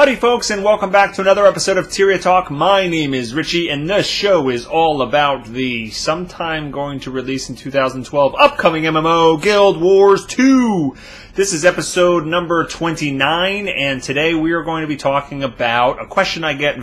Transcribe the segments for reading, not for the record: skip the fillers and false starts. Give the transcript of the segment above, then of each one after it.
Howdy folks, and welcome back to another episode of Tyria Talk. My name is Richie, and this show is all about the sometime going to release in 2012 upcoming MMO, Guild Wars 2. This is episode number 29, and today we are going to be talking about a question I get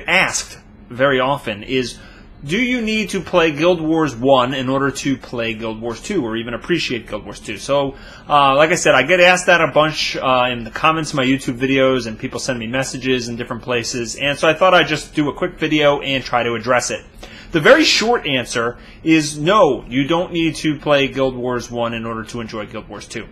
asked very often is, do you need to play Guild Wars 1 in order to play Guild Wars 2 or even appreciate Guild Wars 2? So, like I said, I get asked that a bunch in the comments of my YouTube videos, and people send me messages in different places, and so I thought I'd just do a quick video and try to address it. The very short answer is no, you don't need to play Guild Wars 1 in order to enjoy Guild Wars 2.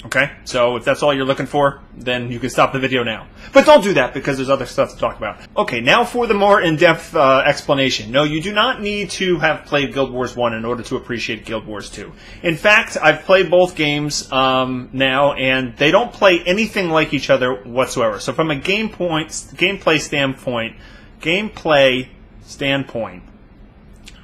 Okay, so if that's all you're looking for, then you can stop the video now. But don't do that, because there's other stuff to talk about. Okay, now for the more in-depth explanation. No, you do not need to have played Guild Wars 1 in order to appreciate Guild Wars 2. In fact, I've played both games now, and they don't play anything like each other whatsoever. So from a gameplay standpoint,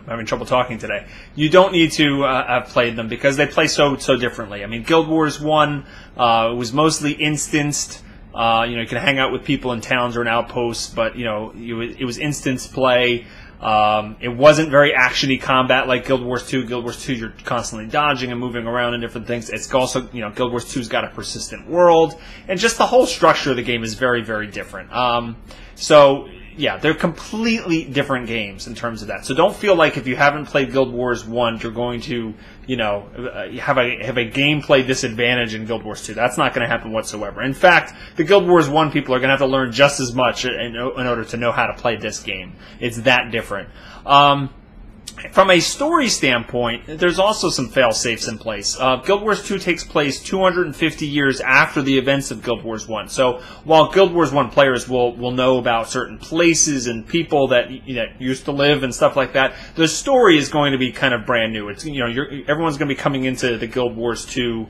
I'm having trouble talking today. You don't need to have played them because they play so differently. I mean, Guild Wars 1 was mostly instanced. You can hang out with people in towns or in outposts, but it was instance play. It wasn't very action-y combat like Guild Wars 2. Guild Wars 2, you're constantly dodging and moving around and different things. It's also, Guild Wars 2's got a persistent world, and just the whole structure of the game is very, very different. Yeah, they're completely different games in terms of that. So don't feel like if you haven't played Guild Wars 1, you're going to, have a gameplay disadvantage in Guild Wars 2. That's not going to happen whatsoever. In fact, the Guild Wars 1 people are going to have to learn just as much in order to know how to play this game. It's that different. From a story standpoint, there's also some fail-safes in place. Guild Wars 2 takes place 250 years after the events of Guild Wars 1. So while Guild Wars 1 players will know about certain places and people that used to live and stuff like that, the story is going to be kind of brand new. It's everyone's going to be coming into the Guild Wars 2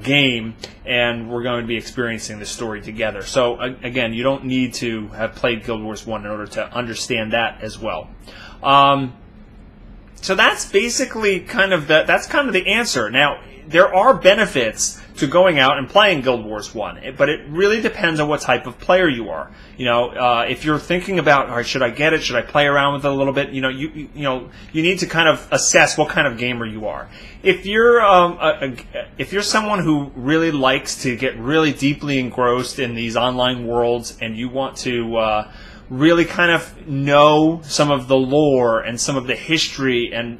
game, and we're going to be experiencing the story together. So again, you don't need to have played Guild Wars 1 in order to understand that as well. So that's basically kind of the answer. Now, there are benefits to going out and playing Guild Wars 1, but it really depends on what type of player you are. If you're thinking about, all right, should I get it? Should I play around with it a little bit? You need to kind of assess what kind of gamer you are. If you're someone who really likes to get really deeply engrossed in these online worlds, and you want to really kind of know some of the lore and some of the history and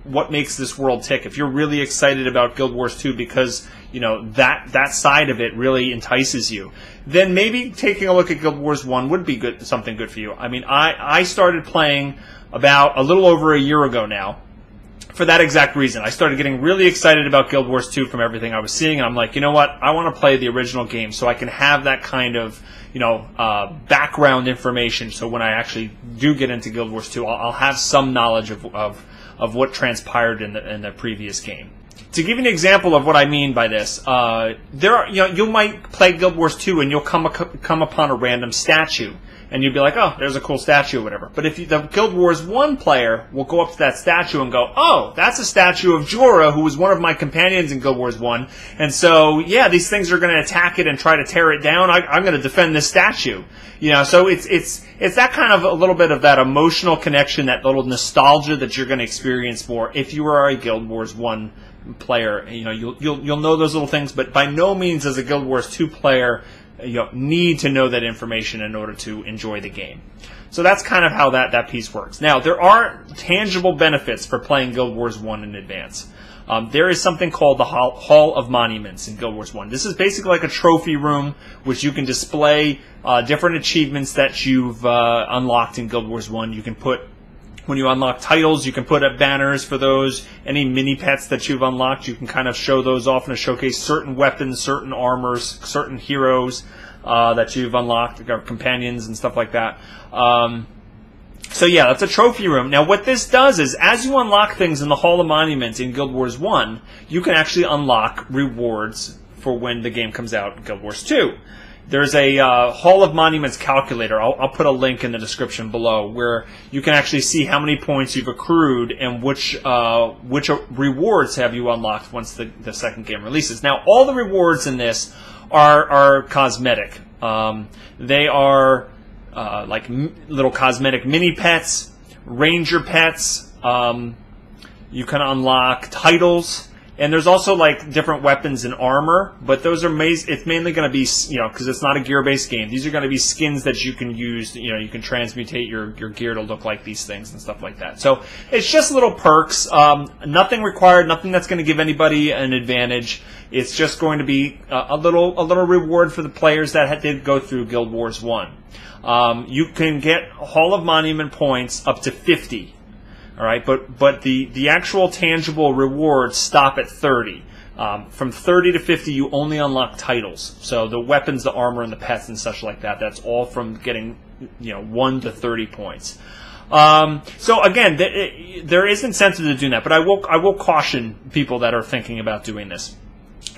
what makes this world tick. If you're really excited about Guild Wars 2 because that side of it really entices you, then maybe taking a look at Guild Wars 1 would be something good for you. I mean, I started playing about a little over a year ago now. For that exact reason. I started getting really excited about Guild Wars 2 from everything I was seeing, and I'm like, you know what? I want to play the original game so I can have that kind of, background information, so when I actually do get into Guild Wars 2, I'll have some knowledge of what transpired in the previous game. To give you an example of what I mean by this, you might play Guild Wars 2 and you'll come upon a random statue, and you'd be like, oh, there's a cool statue or whatever. But if the Guild Wars 1 player will go up to that statue and go, oh, that's a statue of Jorah, who was one of my companions in Guild Wars 1. And so, yeah, these things are going to attack it and try to tear it down. I'm going to defend this statue. So it's that kind of a little bit of that emotional connection, that little nostalgia that you're going to experience more if you are a Guild Wars 1 player. You'll know those little things, but by no means as a Guild Wars 2 player need to know that information in order to enjoy the game. So that's kind of how that piece works. Now, there are tangible benefits for playing Guild Wars 1 in advance. There is something called the Hall of Monuments in Guild Wars 1. This is basically like a trophy room which you can display different achievements that you've unlocked in Guild Wars 1. You can put, when you unlock titles, you can put up banners for those. Any mini-pets that you've unlocked, you can kind of show those off in a showcase. Certain weapons, certain armors, certain heroes that you've unlocked, companions and stuff like that. So yeah, that's a trophy room. Now what this does is, as you unlock things in the Hall of Monuments in Guild Wars 1, you can actually unlock rewards for when the game comes out in Guild Wars 2. there's a Hall of Monuments calculator. I'll put a link in the description below where you can actually see how many points you've accrued and which rewards have you unlocked once the second game releases. Now, all the rewards in this are cosmetic. They are like little cosmetic mini pets, ranger pets. You can unlock titles. And there's also like different weapons and armor, but those are it's mainly going to be, because it's not a gear-based game. These are going to be skins that you can use. You can transmutate your gear to look like these things and stuff like that. So it's just little perks. Nothing required. Nothing that's going to give anybody an advantage. It's just going to be a little reward for the players that did go through Guild Wars 1. You can get Hall of Monument points up to 50. All right, but the actual tangible rewards stop at 30. From 30 to 50, you only unlock titles. So the weapons, the armor, and the pets and such like that. That's all from getting 1 to 30 points. So again, there is incentive to do that, but I will caution people that are thinking about doing this.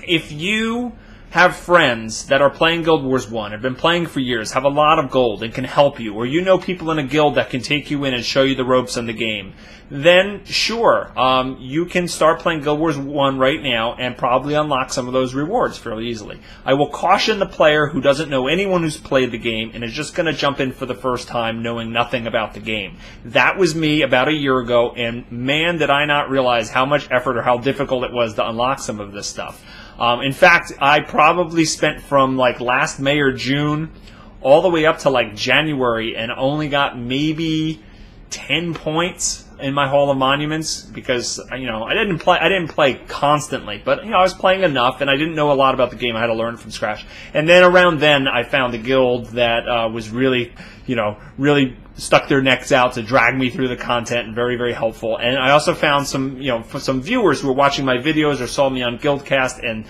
If you have friends that are playing Guild Wars 1, have been playing for years, have a lot of gold, and can help you, or you know people in a guild that can take you in and show you the ropes on the game, then sure, you can start playing Guild Wars 1 right now and probably unlock some of those rewards fairly easily. I will caution the player who doesn't know anyone who's played the game and is just going to jump in for the first time knowing nothing about the game. That was me about a year ago, and man, did I not realize how much effort or how difficult it was to unlock some of this stuff. In fact, I probably spent from like last May or June all the way up to like January and only got maybe 10 points in my Hall of Monuments because I didn't play constantly, but I was playing enough and I didn't know a lot about the game. I had to learn from scratch. And then around then I found a guild that was really stuck their necks out to drag me through the content and very, very helpful. And I also found some viewers who were watching my videos or saw me on GuildCast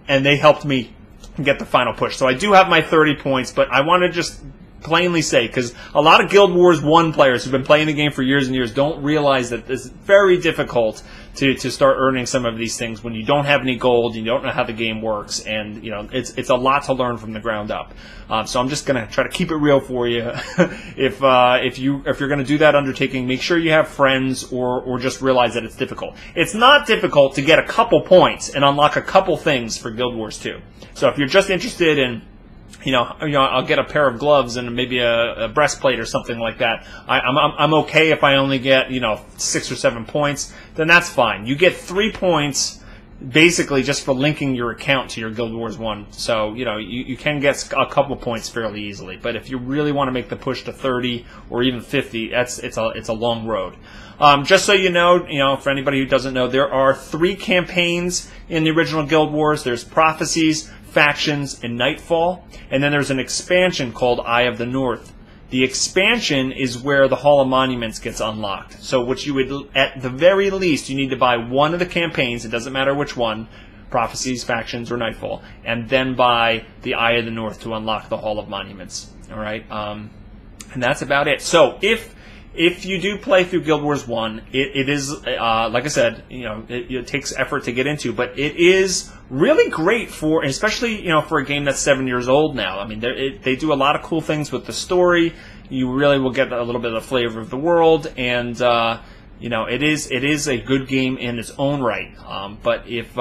and they helped me get the final push. So I do have my 30 points, but I want to just plainly say, because a lot of Guild Wars 1 players who've been playing the game for years and years don't realize that it's very difficult to start earning some of these things when you don't have any gold, you don't know how the game works, and it's a lot to learn from the ground up. So I'm just going to try to keep it real for you. If you're going to do that undertaking, make sure you have friends or just realize that it's difficult. It's not difficult to get a couple points and unlock a couple things for Guild Wars 2. So if you're just interested in I'll get a pair of gloves and maybe a breastplate or something like that. I'm okay if I only get 6 or 7 points. Then that's fine. You get 3 points basically just for linking your account to your Guild Wars 1. So you can get a couple points fairly easily. But if you really want to make the push to 30 or even 50, it's a long road. Just so you know, for anybody who doesn't know, there are 3 campaigns in the original Guild Wars. There's Prophecies, Factions, and Nightfall, and then there's an expansion called Eye of the North. The expansion is where the Hall of Monuments gets unlocked. So what you would, at the very least, you need to buy one of the campaigns, it doesn't matter which one, Prophecies, Factions, or Nightfall, and then buy the Eye of the North to unlock the Hall of Monuments. All right, and that's about it. So if you do play through Guild Wars 1, it is, like I said, it takes effort to get into, but it is really great for, especially, for a game that's 7 years old now. I mean, they do a lot of cool things with the story. You really will get a little bit of the flavor of the world, and, it is a good game in its own right. But if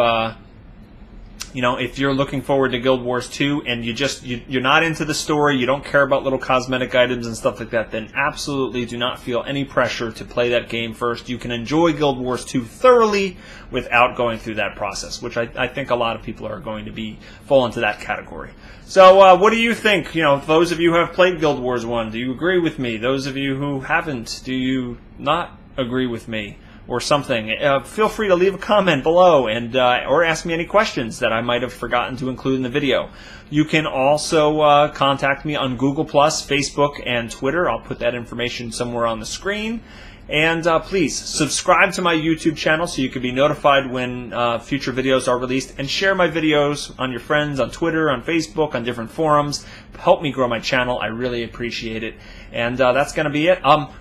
you're looking forward to Guild Wars 2 and you're not into the story, you don't care about little cosmetic items and stuff like that, then absolutely do not feel any pressure to play that game first. You can enjoy Guild Wars 2 thoroughly without going through that process, which I think a lot of people are going to fall into that category. So what do you think? Those of you who have played Guild Wars 1, do you agree with me? Those of you who haven't, do you not agree with me? Or something, feel free to leave a comment below and or ask me any questions that I might have forgotten to include in the video. You can also contact me on Google+, Facebook, and Twitter. I'll put that information somewhere on the screen. And please subscribe to my YouTube channel so you can be notified when future videos are released, and share my videos on your friends, on Twitter, on Facebook, on different forums. Help me grow my channel. I really appreciate it. And that's going to be it.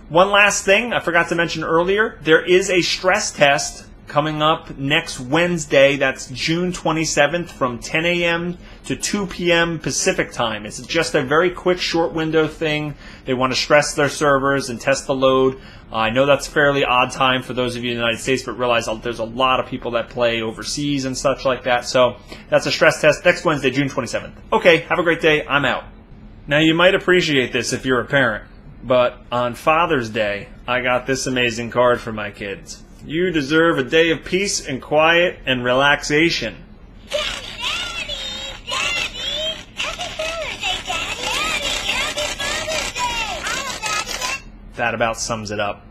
One last thing I forgot to mention earlier. There is a stress test coming up next Wednesday. That's June 27th from 10 a.m. to 2 p.m. Pacific time. It's just a very quick, short window thing. They want to stress their servers and test the load. I know that's fairly odd time for those of you in the United States, but realize there's a lot of people that play overseas and such like that. So that's a stress test next Wednesday, June 27th. Okay, have a great day. I'm out. Now, you might appreciate this if you're a parent, but on Father's Day, I got this amazing card for my kids. You deserve a day of peace and quiet and relaxation. That about sums it up.